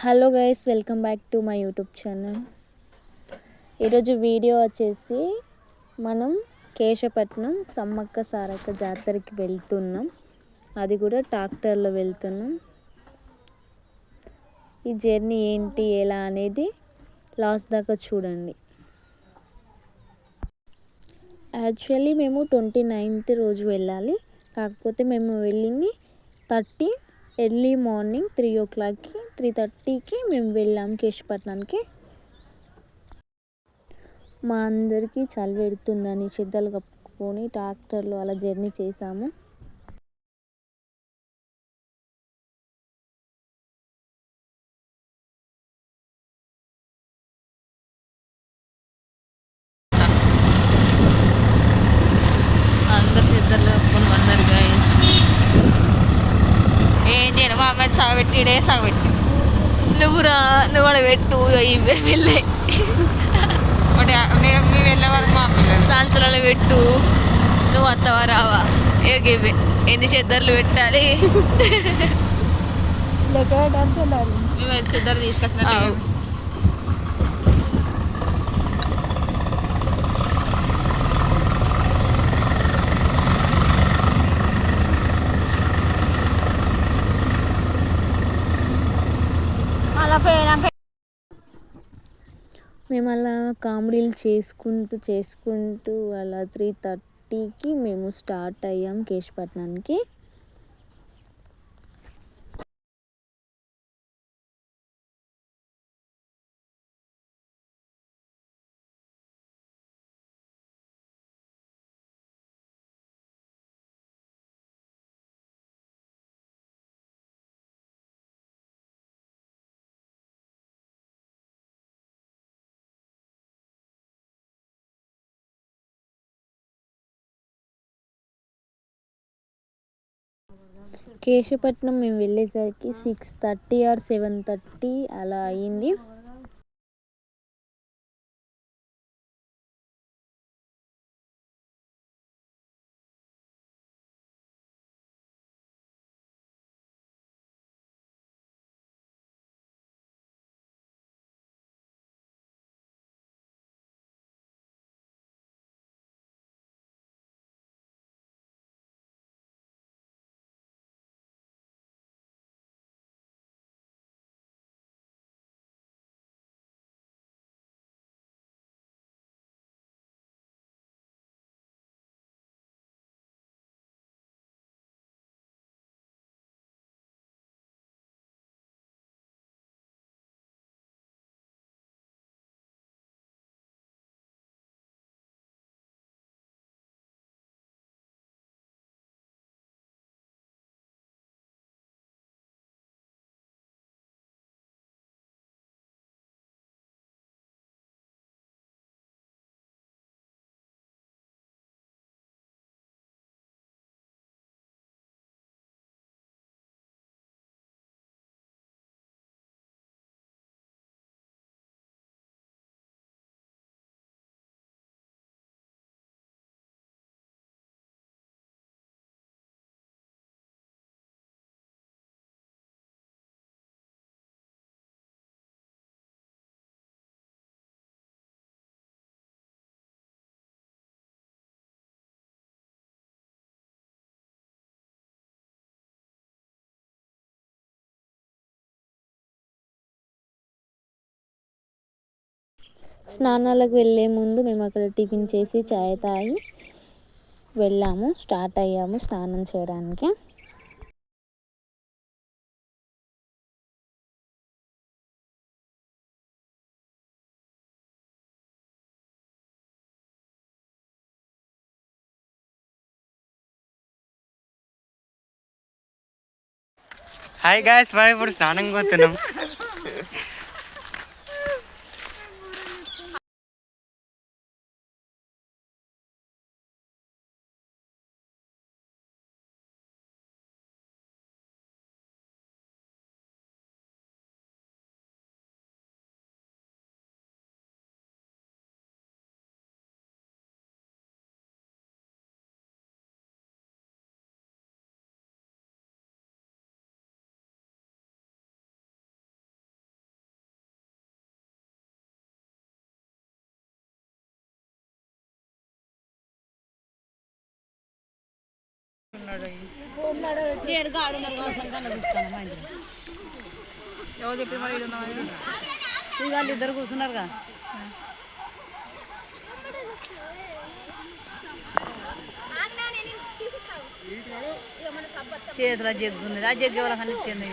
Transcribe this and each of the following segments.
Hello guys, welcome back to my YouTube channel. ఈరోజు video వచ్చేసి మనం కేశపట్నం సమ్మక్క సారక్క జాతరకి వెళ్తున్నాం. అది కూడా ట్రాక్టర్లో వెళ్తున్నాం. ఈ జర్నీ ఏంటి ఎలా అనేది లాస్ట్ దాకా చూడండి. యాక్చువల్లీ మేము 29th రోజు వెళ్ళాలి. కాకపోతే మేము వెళ్ళింది 30 ఎర్లీ మార్నింగ్ 3 o'clockకి 3:30కి మేము వెళ్ళాము కేశపట్నానికి. మా అందరికీ చలి పెడుతుందని చెద్దలు కప్పుకొని ట్రాక్టర్లో అలా జర్నీ చేసాము. అందరు చెద్దలు కప్పుకొని వన్నారు గైస్. ఏం చేయను మా అమ్మాయి సాగబెట్టి ఇడే సాగబెట్టి నువ్వు కూడా పెట్టు. ఇవే వెళ్ళాయి మేము వెళ్ళే వరకు మా పిల్లలు సాంచలలో పెట్టు. నువ్వు అత్తవా రావా? ఇవే ఎన్ని చెద్దర్లు పెట్టాలి? మేము ఇద్దరు తీసుకొచ్చినట్టు అలా పోయినాక మేము అలా కామెడీలు చేసుకుంటూ అలా 3:30కి మేము స్టార్ట్ అయ్యాం కేశపట్నానికి. కేశపట్నం మేము వెళ్ళేసరికి 6:30 or 7:30 అలా అయింది. స్నానాలకు వెళ్ళే ముందు మేము అక్కడ టిఫిన్ చేసి చాయ్ తాగి స్టార్ట్ అయ్యాము స్నానం చేయడానికి. హాయ్ గాయ్స్, మనం ఇప్పుడు స్నానం పోతున్నాం. ఎవరు చెప్పి మరి వాళ్ళు ఇద్దరు కూర్చున్నారుగా చేతిలో జగ్గు ఉన్నది ఆ జగ్గు ఎవరు కనిపించింది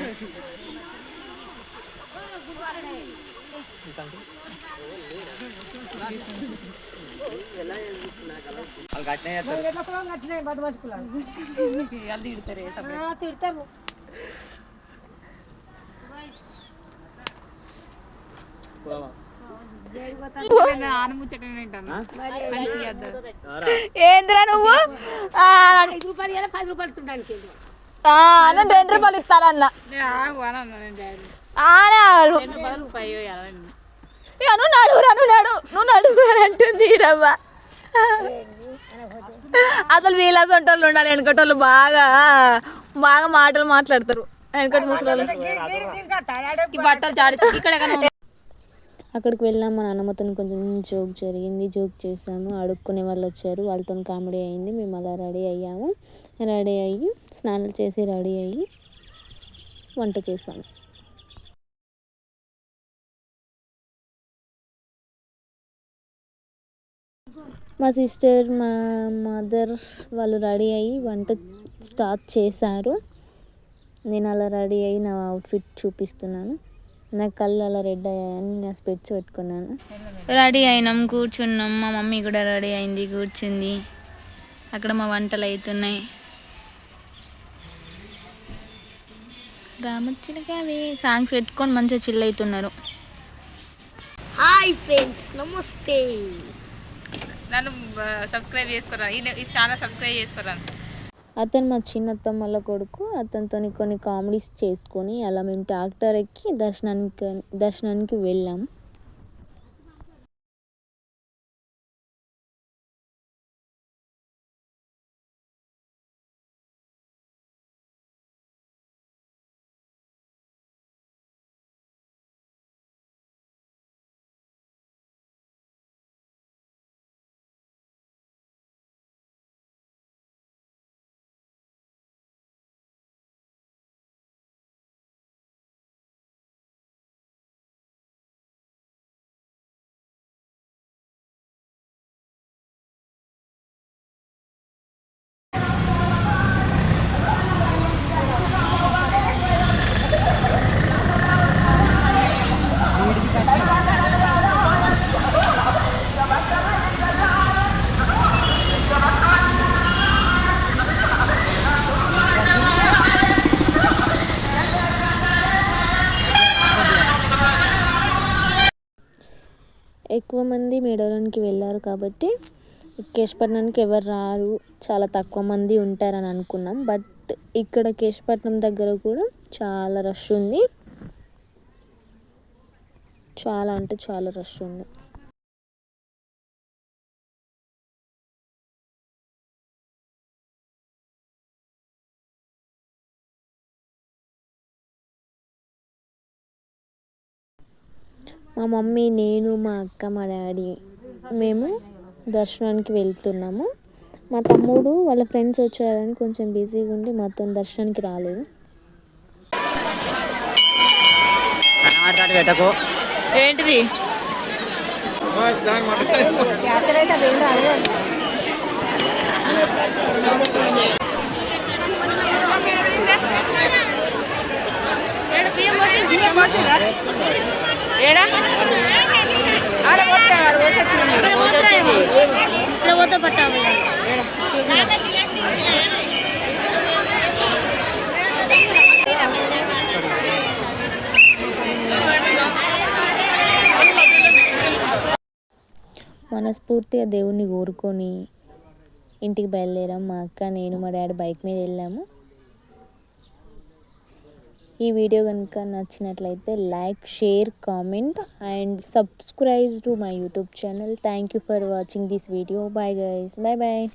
తిడతారు ఏంద్రా నువ్వు 5 రూపాయలు 10 రూపాయలు తినడానికి 2 రూపాయలు ఇస్తారన్న నువ్వు నడువు అని అంటుంది రవ్వ. అసలు వీళ్ళసంటోళ్ళు ఉండాలి, వెనకటోళ్ళు బాగా బాగా మాటలు మాట్లాడతారు. వెనకటి ముసలి బట్టలు చాడి ఇక్కడ అక్కడికి వెళ్ళాం. మా నాన్నమ్మతో కొంచెం జోక్ జరిగింది, జోక్ చేసాము. అడుక్కునే వాళ్ళు వచ్చారు, వాళ్ళతో కామెడీ అయింది. మేము అలా రెడీ అయ్యాము. రెడీ అయ్యి స్నానాలు చేసి రెడీ అయ్యి వంట చేసాము. మా సిస్టర్, మా మదర్ వాళ్ళు రెడీ అయ్యి వంట స్టార్ట్ చేశారు. నేను అలా రెడీ అయ్యి నా అవుట్ఫిట్ చూపిస్తున్నాను. నా కళ్ళు అలా రెడ్ అయ్యాయని నా స్పెట్స్ పెట్టుకున్నాను. రెడీ అయినాం, కూర్చున్నాం. మా మమ్మీ కూడా రెడీ అయింది, కూర్చుంది. అక్కడ మా వంటలు అవుతున్నాయి. రామచిలకవే సాంగ్స్ పెట్టుకొని మంచిగా చిల్ అవుతున్నారు. హాయ్ ఫ్రెండ్స్, నమస్తే. నన్ను సబ్స్క్రైబ్ చేసుకోరా, ఈ ఛానల్ సబ్స్క్రైబ్ చేసుకోరా. అతను మా చిన్నత్తమ్మల కొడుకు. అతనితో కొన్ని కామెడీస్ చేసుకొని అలా మేము ట్రాక్టర్ ఎక్కి దర్శనానికి వెళ్ళాం. ఎక్కువ మంది మేడారానికి వెళ్ళారు కాబట్టి కేశపట్నానికి ఎవరు రారు, చాలా తక్కువ మంది ఉంటారని అనుకున్నాం. బట్ ఇక్కడ కేశపట్నం దగ్గర కూడా చాలా రష్ ఉంది, చాలా అంటే చాలా రష్ ఉంది. మా మమ్మీ, నేను, మా అక్క, మా డాడీ మేము దర్శనానికి వెళ్తున్నాము. మా తమ్ముడు వాళ్ళ ఫ్రెండ్స్ వచ్చారని కొంచెం బిజీగా ఉండి మాతో దర్శనానికి రాలేదు. ఏంటిది మనస్ఫూర్తిగా దేవుణ్ణి కోరుకొని ఇంటికి బయలుదేరాం. మా అక్క, నేను, మా డాడీ బైక్ మీద వెళ్ళాము. ఈ వీడియో కనుక నచ్చినట్లయితే like, share, comment and subscribe to my YouTube channel. Thank you for watching this video. Bye guys, bye bye.